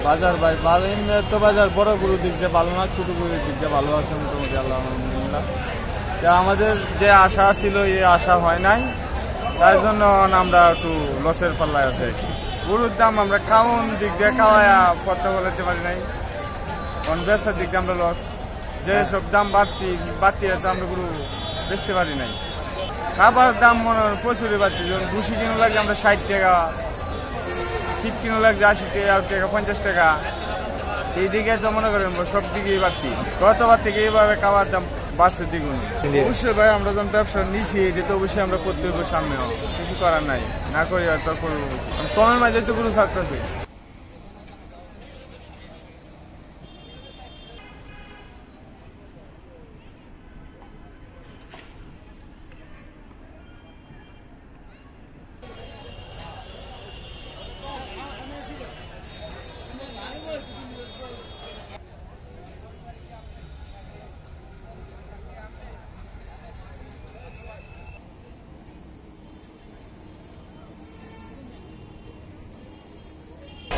বাজার ভাই ভালো, তো বাজার বড় গরুর দিক দিয়ে ভালো না, ছোট গরুর দিক দিয়ে ভালো আছে মোটামুটি, আল্লাহ আলহামদুলিল্লাহ। আমাদের যে আশা ছিল এই আশা হয় নাই, তার জন্য আমরা একটু লসের পাল্লায় আছে আর কি। গরুর দাম আমরা খাওয়ান দিক দিয়ে খাওয়ায় কথা বলতে পারি নাই, কারণ বেচার দিক দিয়ে আমরা লস, যেসব দাম বাড়তি আছে আমরা গরু বেচতে পারি নাই। খাবার দাম মনে হয় প্রচুরই বাড়তি, যেমন ভুসি কিনো লাগছে আমরা 60 টাকা, ফিট কিনো লাগছে 80 টাকা 50 টাকা, এইদিকে তো মনে করেন সব দিকেই বাড়তি। গতবার থেকে এইভাবে খাবার দাম বাড়ছে দ্বিগুণ। অবশ্যই ভাই আমরা যখন ব্যবসা নিচ্ছি এটা তো অবশ্যই আমরা করতে হবে, সামনে কিছু করার নাই, না করি আর তো করবো, কমের মাঝে তো গরু থাকতেছে।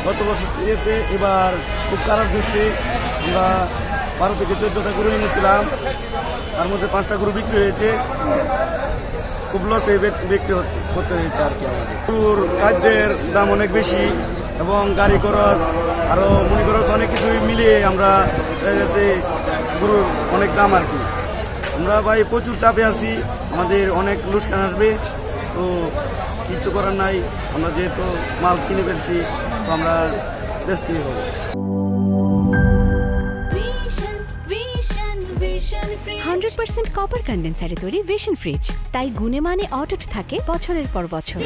গত বছর থেকে এবার খুব খারাপ দিচ্ছে। আমরা 12 থেকে 14টা গরু এনেছিলাম, তার মধ্যে 5টা গরু বিক্রি হয়েছে, খুব লসে বিক্রি করতে হয়েছে আর কি। আমাদের গরুর খাদ্যের দাম অনেক বেশি এবং গাড়ি খরচ আরও মনে খরচ অনেক কিছুই মিলিয়ে আমরা গরুর অনেক দাম আর কি। আমরা ভাই প্রচুর চাপে আছি, আমাদের অনেক লোকসান আসবে, তো কিছু করার নাই, আমরা যেহেতু মাল কিনে ফেলছি তো আমরা বেচতেই হবে। 100% কপার কন্ডেন্সারে তৈরি ভিশন ফ্রিজ, তাই গুণে মানে অটুট থাকে বছরের পর বছর।